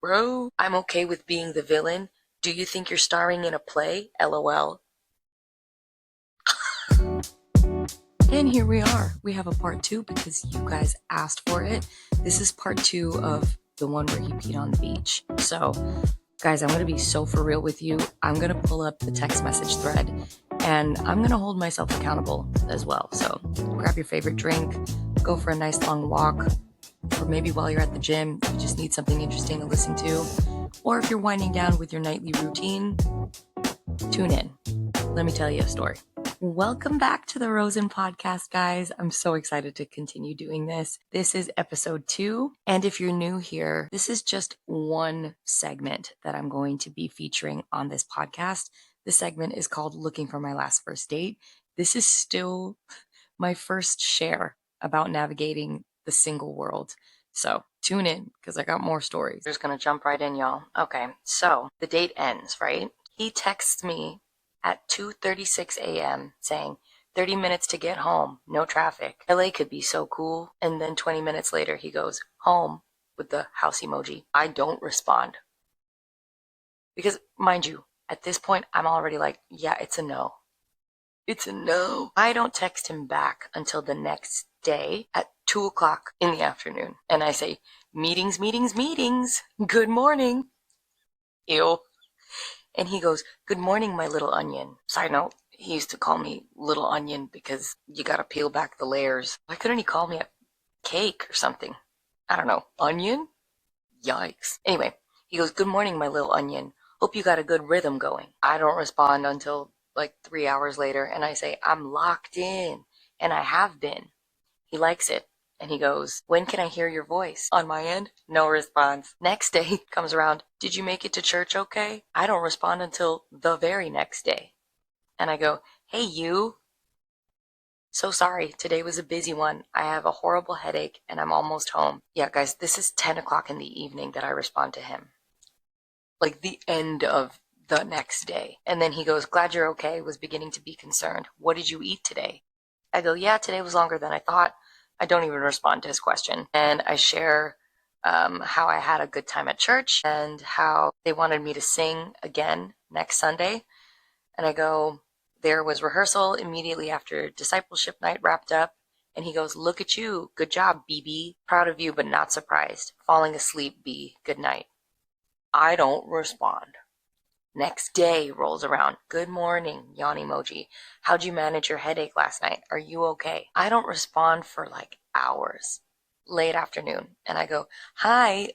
Bro, I'm okay with being the villain. Do you think you're starring in a play? LOL. And here we are. We have a part two because you guys asked for it. This is part two of the one where he peed on the beach. So, guys, I'm going to be so for real with you. I'm going to pull up the text message thread and I'm going to hold myself accountable as well. So, grab your favorite drink, go for a nice long walk, or maybe while you're at the gym, you just need something interesting to listen to. Or if you're winding down with your nightly routine, tune in. Let me tell you a story. Welcome back to the Rosen podcast, guys. I'm so excited to continue doing this. This is episode 2. And if you're new here, this is just one segment that I'm going to be featuring on this podcast. The segment is called Looking for My Last First Date. This is still my first share about navigating the single world. So tune in because I got more stories. Just gonna jump right in, y'all. Okay, so the date ends, right? He texts me at 2:36 a.m. saying 30 minutes to get home, no traffic. LA could be so cool. And then 20 minutes later, he goes home with the house emoji. I don't respond. Because, mind you, at this point, I'm already like, yeah, it's a no. It's a no. I don't text him back until the next day at 2 o'clock in the afternoon. And I say, meetings, meetings, meetings. Good morning. Ew. And he goes, good morning, my little onion. Side note, he used to call me little onion because you gotta peel back the layers. Why couldn't he call me a cake or something? I don't know. Onion? Yikes. Anyway, he goes, good morning, my little onion. Hope you got a good rhythm going. I don't respond until like 3 hours later, and I say, I'm locked in, and I have been. He likes it, and he goes, when can I hear your voice? On my end, no response. Next day comes around, did you make it to church okay? I don't respond until the very next day. And I go, hey you. So sorry, today was a busy one. I have a horrible headache, and I'm almost home. Yeah, guys, this is 10 o'clock in the evening that I respond to him. Like the end of the next day. And then he goes, glad you're okay, was beginning to be concerned. What did you eat today? I go, yeah, today was longer than I thought. I don't even respond to his question. And I share how I had a good time at church and how they wanted me to sing again next Sunday. And I go, there was rehearsal immediately after discipleship night wrapped up. And he goes, look at you. Good job, BB. Proud of you, but not surprised. Falling asleep, B. Good night. I don't respond. Next day rolls around. Good morning, yawn emoji. How'd you manage your headache last night? Are you okay? I don't respond for like hours. Late afternoon. And I go, hi,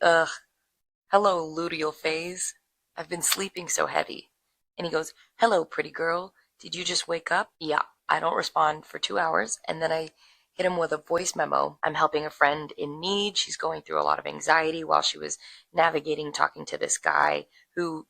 hello, luteal phase. I've been sleeping so heavy. And he goes, hello, pretty girl. Did you just wake up? Yeah. I don't respond for 2 hours. And then I hit him with a voice memo. I'm helping a friend in need. She's going through a lot of anxiety while she was navigating talking to this guy who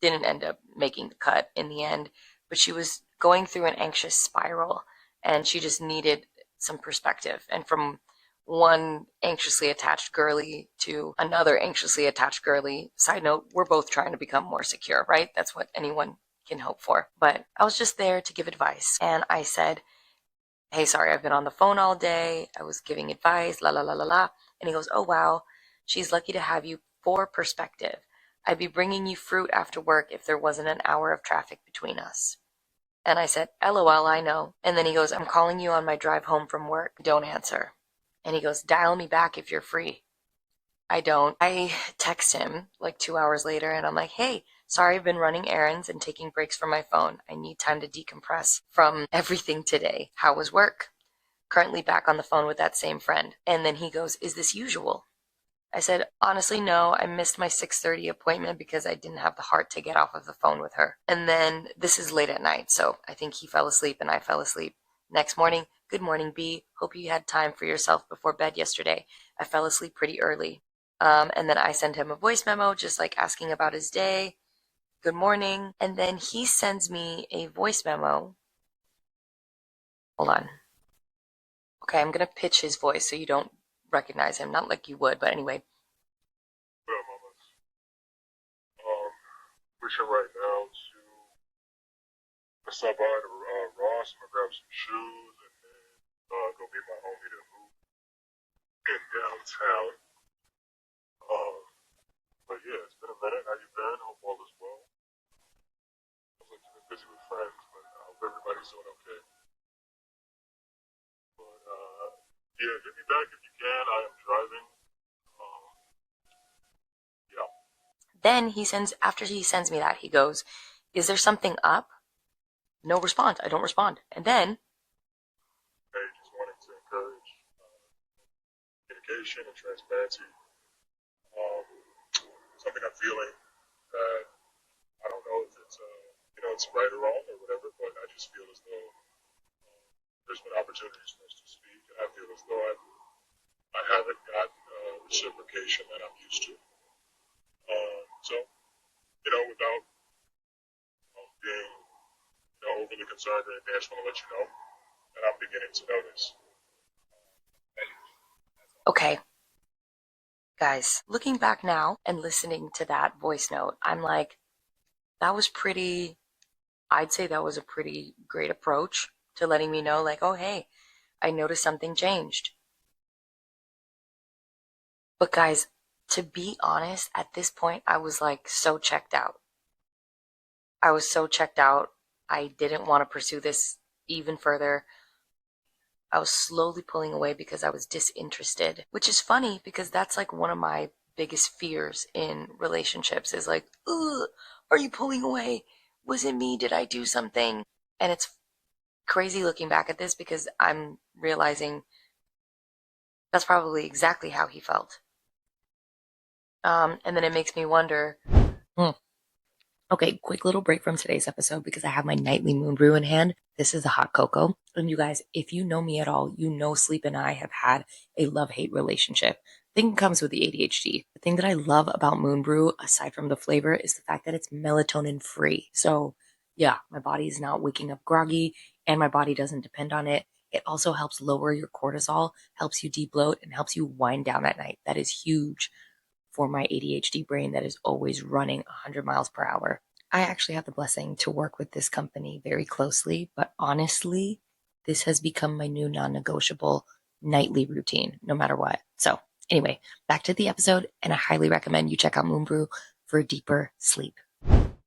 didn't end up making the cut in the end, but she was going through an anxious spiral and she just needed some perspective. And from one anxiously attached girly to another anxiously attached girly, side note, we're both trying to become more secure, right? That's what anyone can hope for. But I was just there to give advice. And I said, hey, sorry, I've been on the phone all day. I was giving advice, la la la la la. And he goes, oh wow, she's lucky to have you for perspective. I'd be bringing you fruit after work if there wasn't an hour of traffic between us. And I said, LOL, I know. And then he goes, I'm calling you on my drive home from work. Don't answer. And he goes, dial me back if you're free. I don't. I text him like 2 hours later and I'm like, hey, sorry, I've been running errands and taking breaks from my phone. I need time to decompress from everything today. How was work? Currently back on the phone with that same friend. And then he goes, is this usual? I said, honestly, no, I missed my 6:30 appointment because I didn't have the heart to get off of the phone with her. And then this is late at night, so I think he fell asleep and I fell asleep. Next morning, good morning, B. Hope you had time for yourself before bed yesterday. I fell asleep pretty early. And then I sent him a voice memo, just like asking about his day. Good morning. And then he sends me a voice memo. Hold on. Okay, I'm going to pitch his voice so you don't recognize him. Not like you would, but anyway. Well, mamas, we should right now to stop by to Ross. I'm gonna grab some shoes and then go meet my homie to hoop in downtown. Um, but minute. How you been? Hope all is well. Sounds like you've been busy with friends, but I hope everybody's doing okay. But yeah, hit me back if you can. I am driving. Um, yeah. Then after he sends me that, he goes, "Is there something up?" No response. I don't respond. And then, Hey, just wanting to encourage communication and transparency. Um, something I'm feeling that I don't know if it's it's right or wrong or whatever, but I just feel as though there's been opportunities for us to speak, and I feel as though I haven't gotten reciprocation that I'm used to. So, without being overly concerned or anything, I just want to let you know that I'm beginning to notice. okay, guys, looking back now and listening to that voice note, I'm like, that was I'd say that was a pretty great approach to letting me know, like, oh, hey, I noticed something changed. But guys, to be honest, at this point, I was like so checked out. I was so checked out. I didn't want to pursue this even further. I was slowly pulling away because I was disinterested, which is funny because that's like one of my biggest fears in relationships is like, ugh, are you pulling away? Was it me? Did I do something? And it's crazy looking back at this because I'm realizing that's probably exactly how he felt. And then it makes me wonder. Hmm. Okay, quick little break from today's episode because I have my nightly moon brew in hand. This is a hot cocoa. And you guys, if you know me at all, you know Sleep and I have had a love-hate relationship. I think it comes with the ADHD. The thing that I love about moon brew, aside from the flavor, is the fact that it's melatonin free. So yeah, my body is not waking up groggy and my body doesn't depend on it. It also helps lower your cortisol, helps you debloat, and helps you wind down at night. That is huge for my ADHD brain that is always running 100 miles per hour. I actually have the blessing to work with this company very closely, but honestly, this has become my new non negotiable nightly routine, no matter what. So, anyway, back to the episode, and I highly recommend you check out Moonbrew for deeper sleep.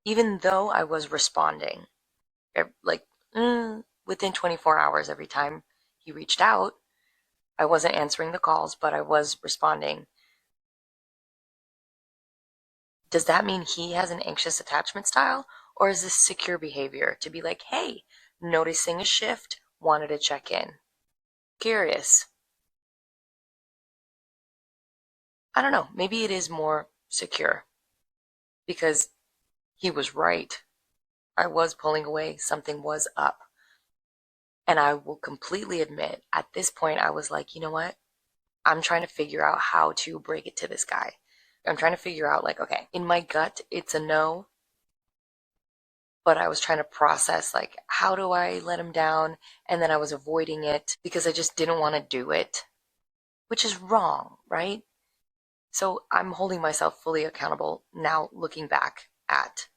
Even though I was responding, like within 24 hours every time he reached out, I wasn't answering the calls, but I was responding. Does that mean he has an anxious attachment style? Or is this secure behavior to be like, hey, noticing a shift, wanted to check in? Curious. I don't know. Maybe it is more secure because he was right. I was pulling away. Something was up. And I will completely admit, at this point, I was like, you know what? I'm trying to figure out how to break it to this guy. I'm trying to figure out, like, okay, in my gut, it's a no. But I was trying to process, like, how do I let him down? And then I was avoiding it because I just didn't want to do it, which is wrong, right? So I'm holding myself fully accountable now looking back at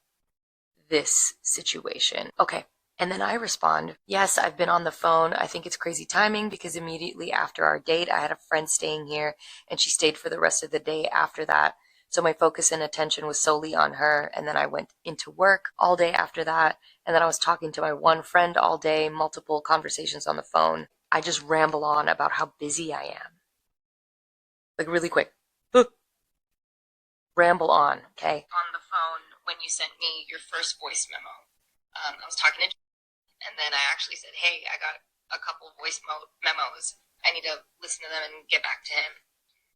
this situation. Okay. And then I respond, yes, I've been on the phone. I think it's crazy timing because immediately after our date, I had a friend staying here and she stayed for the rest of the day after that. So my focus and attention was solely on her. And then I went into work all day after that. And then I was talking to my one friend all day, multiple conversations on the phone. I just ramble on about how busy I am. Like really quick. Ramble on, okay? On the phone when you sent me your first voice memo. I was talking to, and then I actually said, hey, I got a couple voice memos. I need to listen to them and get back to him.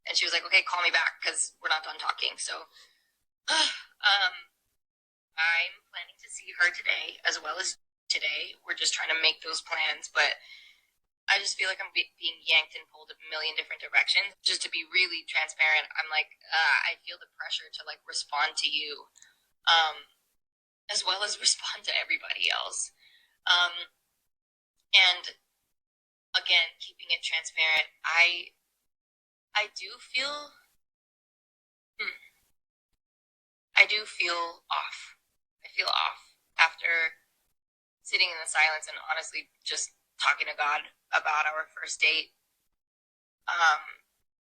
And she was like, okay, call me back because we're not done talking. So I'm planning to see her today as well as today. We're just trying to make those plans, but I just feel like I'm being yanked and pulled a million different directions. Just to be really transparent, I'm like, I feel the pressure to like respond to you, as well as respond to everybody else. And again, keeping it transparent, I do feel, I do feel off. I feel off after sitting in the silence and honestly just talking to God about our first date.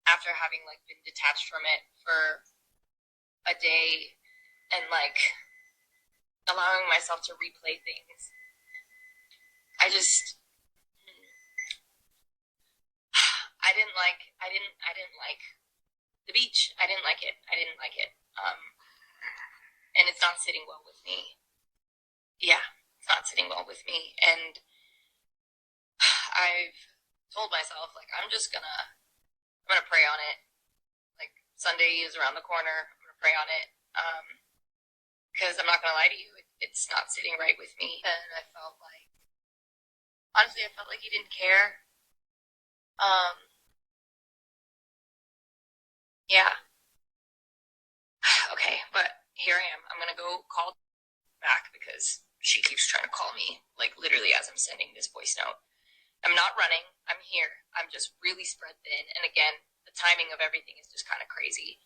After having like been detached from it for a day, and like allowing myself to replay things. I didn't like the beach. I didn't like it. And it's not sitting well with me. Yeah, it's not sitting well with me. And I've told myself, like, I'm gonna pray on it. Like, Sunday is around the corner. I'm gonna pray on it. Because I'm not gonna lie to you, it's not sitting right with me. And honestly, I felt like he didn't care. Yeah. Okay, but here I am. I'm gonna go call back because she keeps trying to call me, like literally as I'm sending this voice note. I'm not running. I'm here. I'm just really spread thin. And again, the timing of everything is just kind of crazy.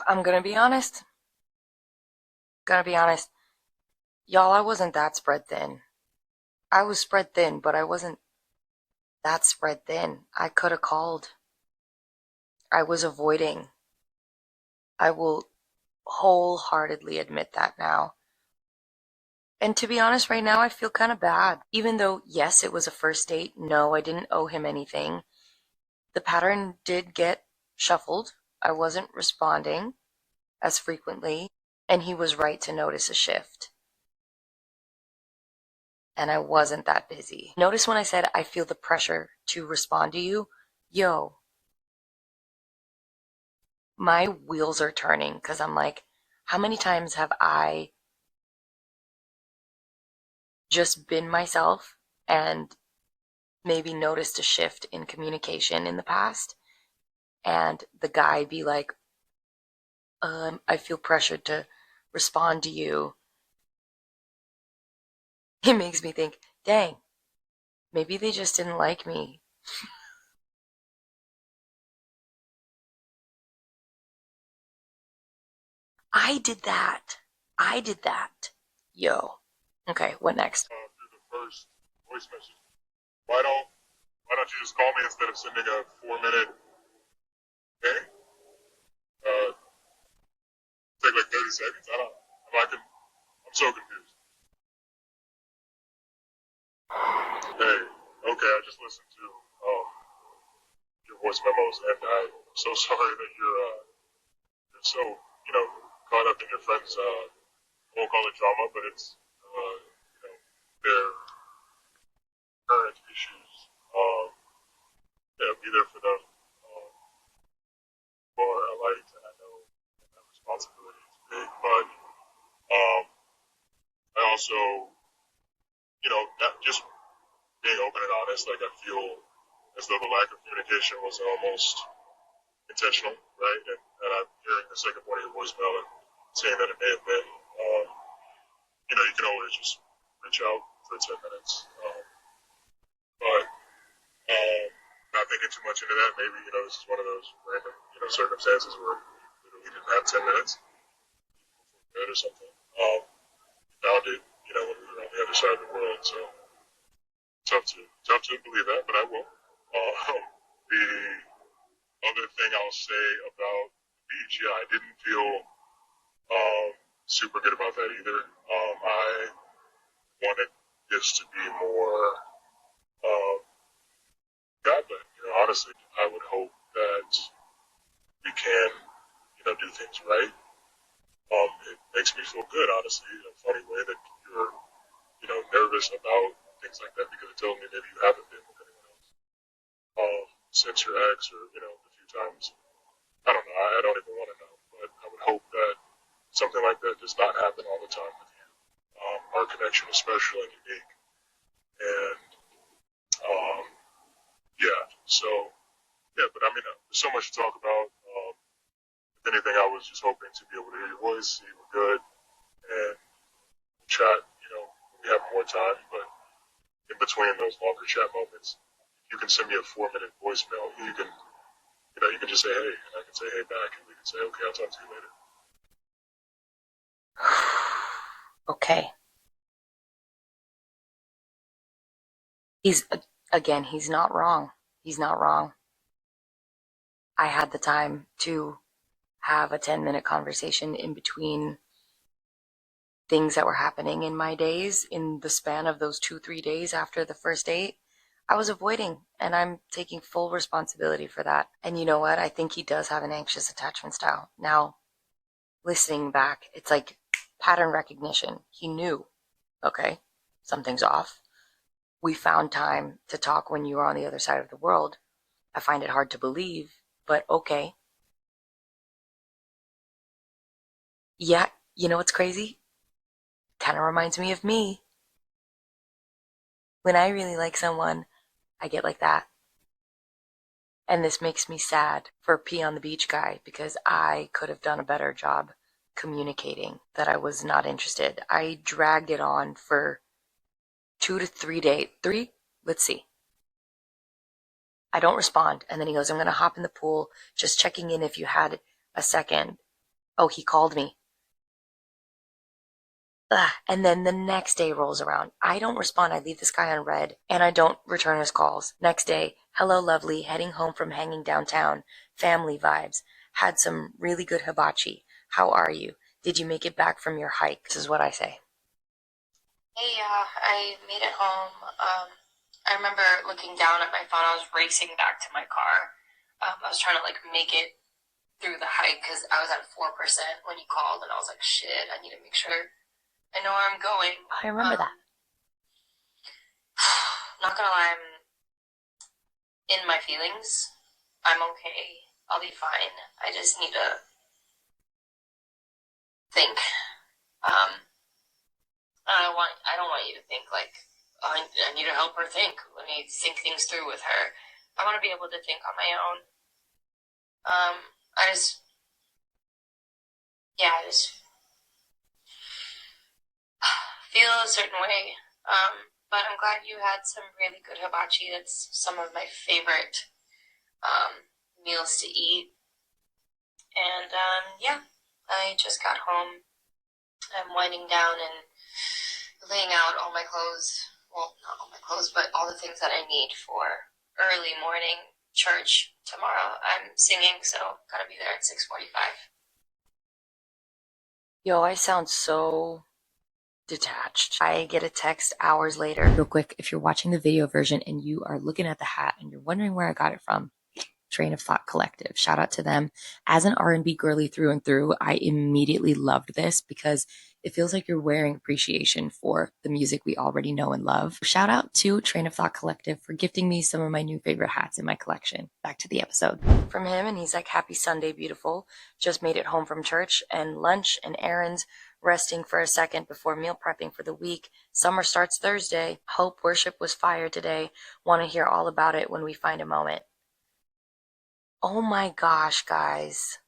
I'm gonna be honest. Y'all, I wasn't that spread thin. I was spread thin, but I wasn't that spread thin. I could have called. I was avoiding. I will wholeheartedly admit that now. And to be honest, right now I feel kind of bad. Even though, yes, it was a first date. No, I didn't owe him anything. The pattern did get shuffled. I wasn't responding as frequently, and he was right to notice a shift. And I wasn't that busy. Notice when I said I feel the pressure to respond to you? Yo, my wheels are turning because I'm like, how many times have I just been myself and maybe noticed a shift in communication in the past? And the guy be like, I feel pressured to respond to you. It makes me think, dang, maybe they just didn't like me. I did that. Yo. Okay, what next? Through the first voice message. Why don't you just call me instead of sending a 4 minute thing? Uh, take like 30 seconds. I don't. I'm so confused. Hey, okay, I just listened to your voice memos, and I'm so sorry that you're so caught up in your friends. I won't call it drama, but it's their current issues. Be there for them. For a light, and I know that responsibility is big, but I also, not just being open and honest, like I feel as though the lack of communication was almost intentional, right? And I'm hearing the second part of your voicemail and saying that it may have been, you can always just reach out for 10 minutes. But not thinking too much into that, maybe, this is one of those random, circumstances where we didn't have 10 minutes before bed or something. Found it, when we were on the other side of the world, so tough to believe that, but I will. The other thing I'll say about the beach, yeah, I didn't feel super good about that either. I wanted this to be more God-led. Honestly, I would hope that we can, do things right. It makes me feel good, honestly, in a funny way that you're, nervous about things like that because it tells me maybe you haven't been with anyone else since your ex or, a few times. I don't know. I don't even want to know, but I would hope that something like that does not happen all the time with you. Our connection is special and unique, and um, yeah. So yeah, but I mean, there's so much to talk about. If anything, I was just hoping to be able to hear your voice, see you were good, and chat. When we have more time. But in between those longer chat moments, you can send me a 4 minute voicemail. You can just say hey, and I can say hey back, and we can say okay, I'll talk to you later. Okay. He's not wrong. I had the time to have a 10-minute conversation in between things that were happening in my days in the span of those 2, 3 days after the first date. I was avoiding, and I'm taking full responsibility for that. And you know what? I think he does have an anxious attachment style. Now, listening back, it's like pattern recognition. He knew, okay, something's off. We found time to talk when you were on the other side of the world. I find it hard to believe, but okay. Yeah, you know what's crazy? Kind of reminds me of me. When I really like someone, I get like that. And this makes me sad for Pee on the Beach guy because I could have done a better job communicating that I was not interested. I dragged it on for 2 to 3 days. Three? Let's see. I don't respond. And then he goes, I'm going to hop in the pool, just checking in if you had a second. Oh, he called me. Ugh. And then the next day rolls around. I don't respond. I leave this guy on red and I don't return his calls. Next day, hello, lovely, heading home from hanging downtown. Family vibes. Had some really good hibachi. How are you? Did you make it back from your hike? This is what I say. Hey, I made it home. I remember looking down at my phone. I was racing back to my car. I was trying to make it through the hike because I was at 4% when you called, and I was like, shit, I need to make sure I know where I'm going. I remember that. Not gonna lie, I'm in my feelings. I'm okay. I'll be fine. I just need to think. I don't want you to think oh, I need to help her think. Let me think things through with her. I want to be able to think on my own. I just, yeah, I just feel a certain way. But I'm glad you had some really good hibachi. That's some of my favorite meals to eat. And yeah, I just got home. I'm winding down and laying out all my clothes. Well, not all my clothes, but all the things that I need for early morning church tomorrow. I'm singing, so gotta be there at 6:45. Yo, I sound so detached. I get a text hours later. Real quick, if you're watching the video version and you are looking at the hat and you're wondering where I got it from, Train of Thought Collective. Shout out to them. As an R&B girly through and through, I immediately loved this because it feels like you're wearing appreciation for the music we already know and love. Shout out to Train of Thought Collective for gifting me some of my new favorite hats in my collection. Back to the episode. From him, and he's like, happy Sunday, beautiful. Just made it home from church and lunch and errands, resting for a second before meal prepping for the week. Summer starts Thursday. Hope worship was fire today. Want to hear all about it when we find a moment. Oh my gosh, guys.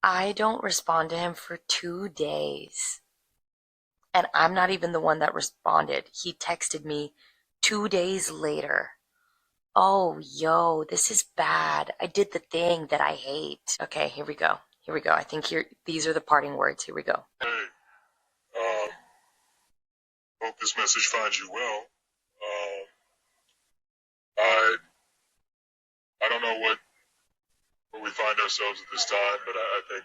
I don't respond to him for 2 days. And I'm not even the one that responded. He texted me 2 days later. Oh, yo, this is bad. I did the thing that I hate. Okay, here we go. Here we go. I think these are the parting words. Here we go. Hey, hope this message finds you well. I don't know where we find ourselves at this time, but I think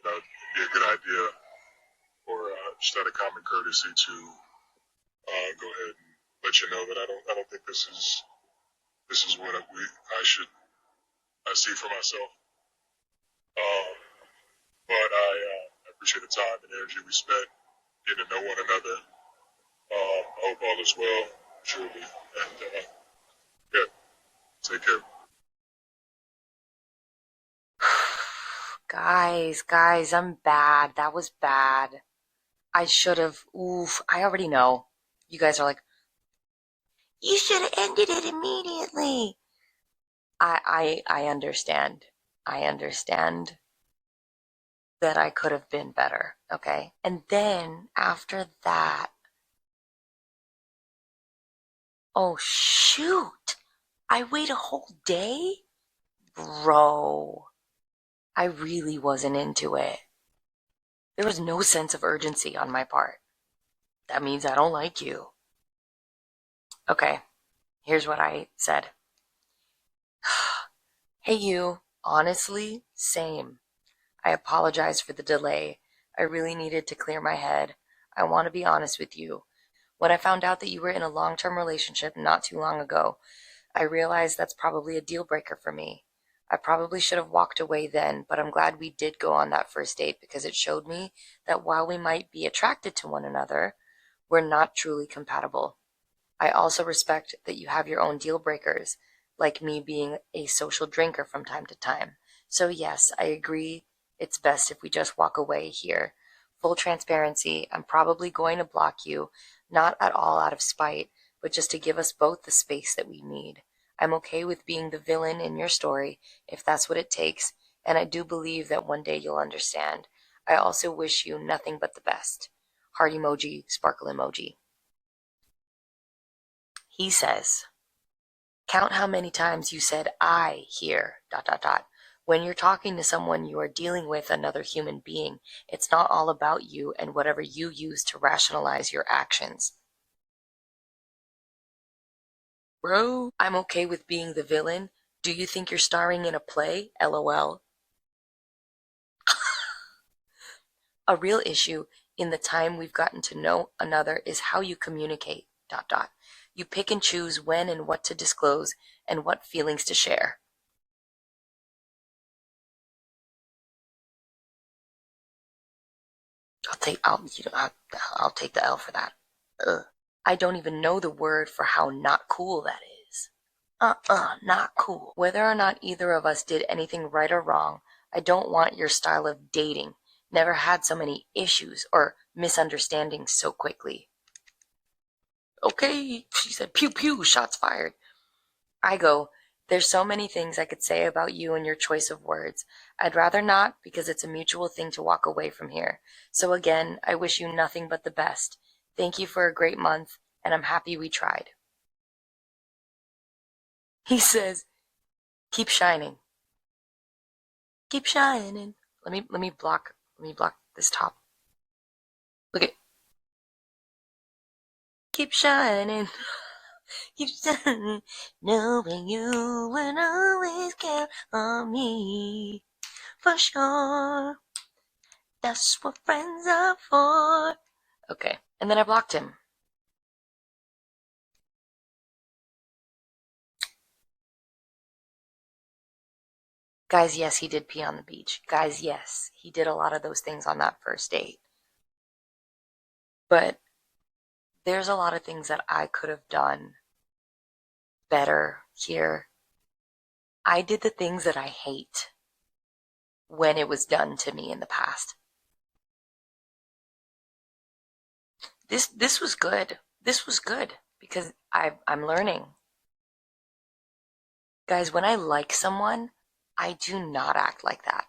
it'd be a good idea for just out of common courtesy to go ahead and let you know that I don't think this is what I see for myself. But I appreciate the time and energy we spent getting to know one another. I hope all is well, truly, and yeah, take care. Guys, I'm bad. That was bad. I should have. Oof, I already know. You guys are like, you should have ended it immediately. I understand. I understand that I could have been better, okay? And then after that, oh shoot, I wait a whole day? Bro, I really wasn't into it. There was no sense of urgency on my part. That means I don't like you. Okay, here's what I said. Hey you, honestly, same. I apologize for the delay. I really needed to clear my head. I want to be honest with you. When I found out that you were in a long-term relationship not too long ago, I realized that's probably a deal breaker for me. I probably should have walked away then, but I'm glad we did go on that first date because it showed me that while we might be attracted to one another, we're not truly compatible. I also respect that you have your own deal breakers, like me being a social drinker from time to time. So yes, I agree. It's best if we just walk away here. Full transparency, I'm probably going to block you, not at all out of spite, but just to give us both the space that we need. I'm okay with being the villain in your story, if that's what it takes, and I do believe that one day you'll understand. I also wish you nothing but the best. Heart emoji, sparkle emoji. He says, count how many times you said I here, dot, dot, dot. When you're talking to someone, you are dealing with another human being. It's not all about you and whatever you use to rationalize your actions. Bro, I'm okay with being the villain. Do you think you're starring in a play? LOL. A real issue in the time we've gotten to know another is how you communicate, dot, dot. You pick and choose when and what to disclose and what feelings to share. I'll take the L for that. Ugh. I don't even know the word for how not cool that is. Not cool. Whether or not either of us did anything right or wrong, I don't want your style of dating. Never had so many issues or misunderstandings so quickly. Okay, she said, pew pew, shots fired. I go, there's so many things I could say about you and your choice of words. I'd rather not because it's a mutual thing to walk away from here. So again, I wish you nothing but the best. Thank you for a great month, and I'm happy we tried. He says, keep shining. Keep shining. Let me block this top. Look at keep shining. Keep shining. Knowing you will always count on me. For sure. That's what friends are for. Okay. And then I blocked him. Guys, yes, he did pee on the beach. Guys, yes, he did a lot of those things on that first date. But there's a lot of things that I could have done better here. I did the things that I hate when it was done to me in the past. This was good. This was good because I'm learning. Guys, when I like someone, I do not act like that.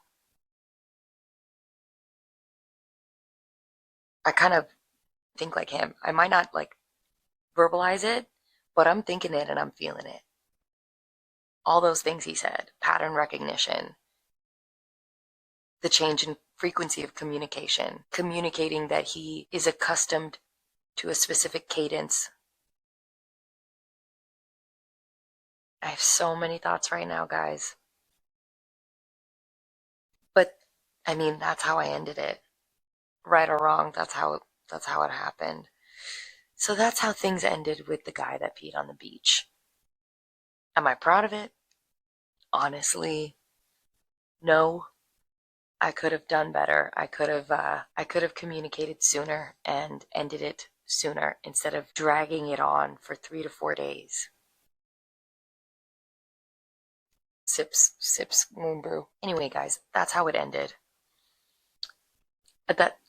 I kind of think like him. I might not like verbalize it, but I'm thinking it and I'm feeling it. All those things he said, pattern recognition, the change in frequency of communication, communicating that he is accustomed to a specific cadence. I have so many thoughts right now, guys. But I mean, that's how I ended it. Right or wrong, that's how it happened. So that's how things ended with the guy that peed on the beach. Am I proud of it? Honestly, no. I could have done better. I could have communicated sooner and ended it sooner instead of dragging it on for 3 to 4 days. Sips, moon brew. Anyway, guys, that's how it ended.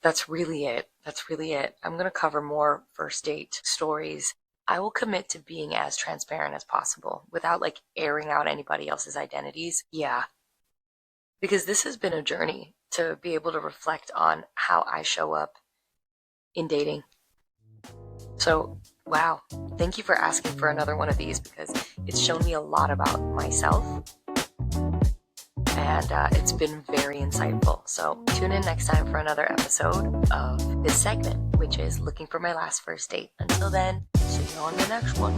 That's really it. That's really it. I'm gonna cover more first date stories. I will commit to being as transparent as possible without like airing out anybody else's identities. Yeah. Because this has been a journey to be able to reflect on how I show up in dating. So, wow. Thank you for asking for another one of these because it's shown me a lot about myself and it's been very insightful. So tune in next time for another episode of this segment, which is looking for my last first date. Until then, see you on the next one.